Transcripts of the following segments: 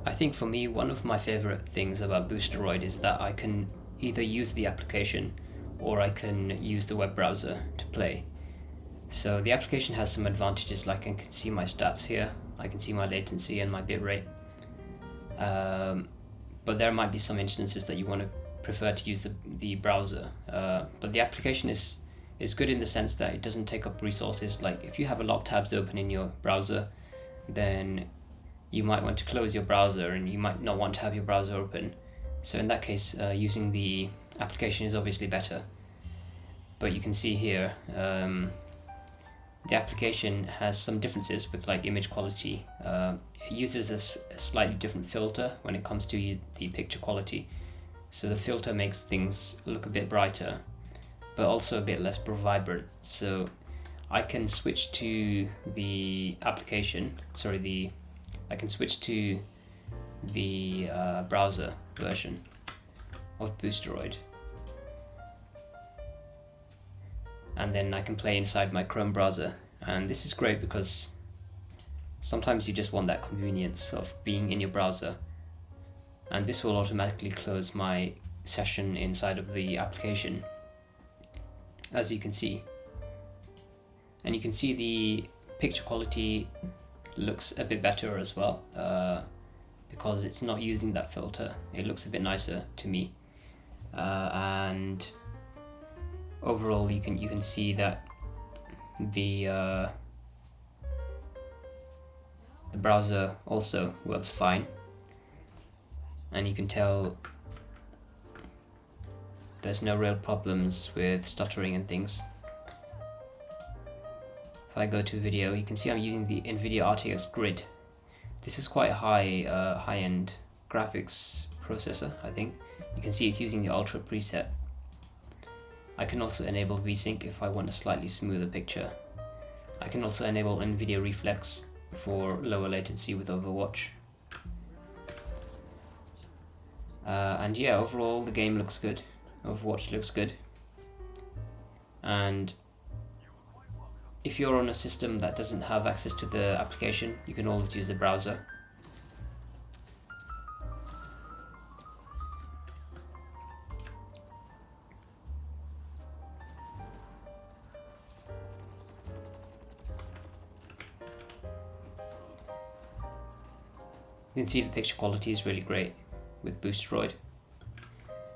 I think for me, one of my favorite things about Boosteroid is that I can either use the application or I can use the web browser to play. So the application has some advantages, like I can see my stats here, I can see my latency and my bitrate. But there might be some instances that you want to prefer to use the browser. But the application is good in the sense that it doesn't take up resources. Like if you have a lot of tabs open in your browser, then you might want to close your browser and you might not want to have your browser open. So in that case, using the application is obviously better. But you can see here, the application has some differences with like image quality. It uses a slightly different filter when it comes to the picture quality. So the filter makes things look a bit brighter, but also a bit less vibrant. So I can switch to the application, I can switch to the browser version of Boosteroid. And then I can play inside my Chrome browser. And this is great because sometimes you just want that convenience of being in your browser. And this will automatically close my session inside of the application, as you can see. And you can see the picture quality looks a bit better as well, because it's not using that filter. It looks a bit nicer to me. And overall you can see that the browser also works fine, and you can tell there's no real problems with stuttering and things. If I go to video, you can see I'm using the NVIDIA RTX Grid. This is quite a high-end graphics processor, I think. You can see it's using the Ultra preset. I can also enable VSync if I want a slightly smoother picture. I can also enable NVIDIA Reflex for lower latency with Overwatch. And yeah, overall the game looks good. Overwatch looks good. And if you're on a system that doesn't have access to the application, you can always use the browser. You can see the picture quality is really great with Boosteroid.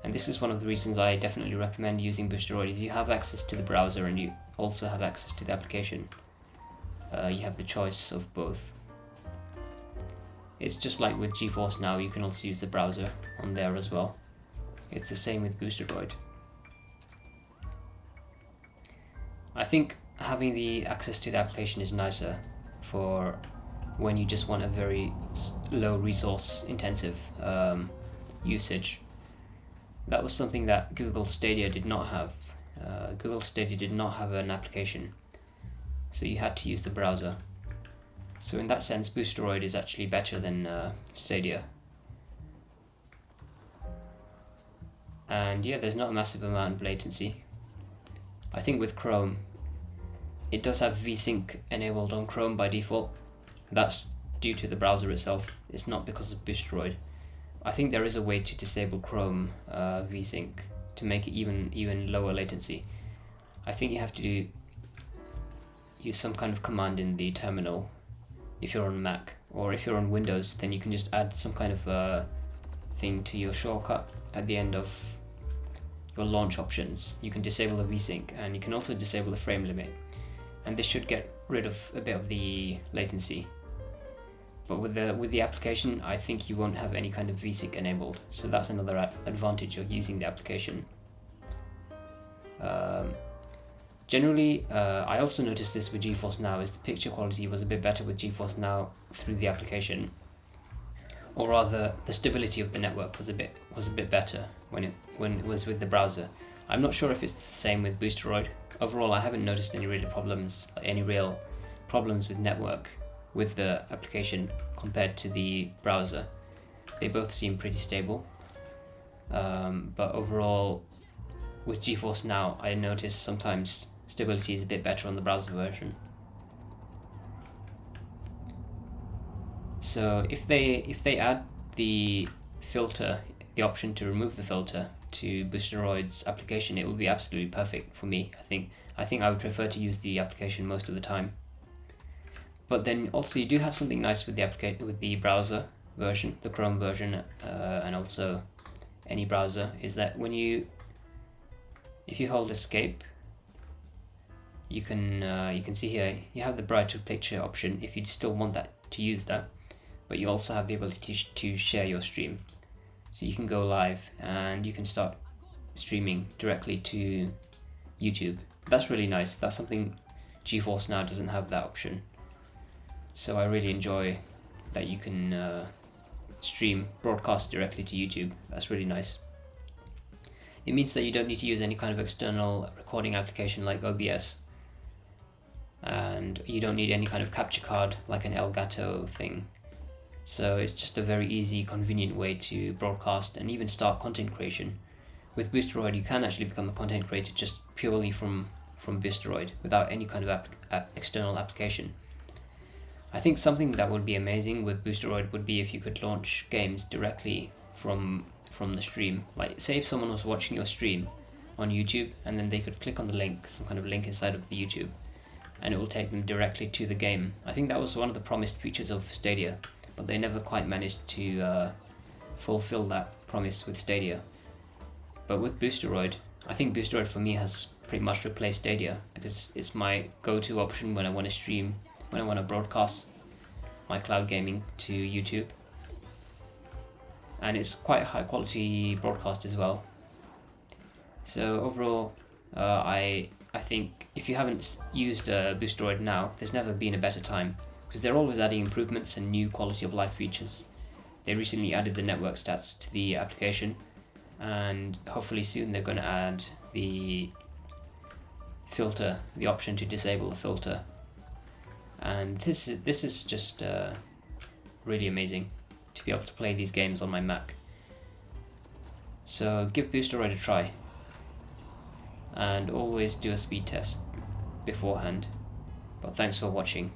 And this is one of the reasons I definitely recommend using Boosteroid, is you have access to the browser and you also have access to the application. You have the choice of both. It's just like with GeForce Now, you can also use the browser on there as well. It's the same with Boosteroid. I think having the access to the application is nicer for when you just want a very low resource intensive usage. That was something that Google Stadia did not have. Google Stadia did not have an application, so you had to use the browser. So in that sense, Boosteroid is actually better than Stadia. And yeah, there's not a massive amount of latency. I think with Chrome, it does have VSync enabled on Chrome by default. That's due to the browser itself. It's not because of Boosteroid. I think there is a way to disable Chrome VSync to make it even lower latency. I think you have to use some kind of command in the terminal if you're on Mac, or if you're on Windows, then you can just add some kind of thing to your shortcut at the end of your launch options. You can disable the VSync, and you can also disable the frame limit, and this should get rid of a bit of the latency. But with the application, I think you won't have any kind of VSync enabled, so that's another advantage of using the application. Generally, I also noticed this with GeForce Now, is the picture quality was a bit better with GeForce Now through the application, or rather, the stability of the network was a bit better when it was with the browser. I'm not sure if it's the same with Boosteroid. Overall, I haven't noticed any real problems with network with the application compared to the browser. They both seem pretty stable. But overall, with GeForce Now, I noticed sometimes stability is a bit better on the browser version. So if they add the filter, the option to remove the filter to Boosteroid's application, it would be absolutely perfect for me. I think I would prefer to use the application most of the time. But then also you do have something nice with the browser version, the Chrome version, and also any browser, is that if you hold escape, you can see here you have the brighter picture option if you still want that to use that, but you also have the ability to share your stream. So you can go live and you can start streaming directly to YouTube. That's really nice. That's something GeForce Now doesn't have, that option. So I really enjoy that you can broadcast directly to YouTube. That's really nice. It means that you don't need to use any kind of external recording application like OBS, and you don't need any kind of capture card like an Elgato thing. So it's just a very easy, convenient way to broadcast and even start content creation. With Boosteroid, you can actually become a content creator just purely from Boosteroid without any kind of external application. I think something that would be amazing with Boosteroid would be if you could launch games directly from the stream. Like, say if someone was watching your stream on YouTube and then they could click on the link, some kind of link inside of the YouTube, and it will take them directly to the game. I think that was one of the promised features of Stadia, but they never quite managed to fulfill that promise with Stadia. But with Boosteroid, I think Boosteroid for me has pretty much replaced Stadia, because it's my go-to option when I want to stream, when I want to broadcast my cloud gaming to YouTube. And it's quite a high quality broadcast as well. So overall, I think if you haven't used Boosteroid now, there's never been a better time, because they're always adding improvements and new quality of life features. They recently added the network stats to the application, and hopefully soon they're going to add the filter, the option to disable the filter. And this is just really amazing to be able to play these games on my Mac. So give Boosteroid a try, and always do a speed test beforehand. But thanks for watching.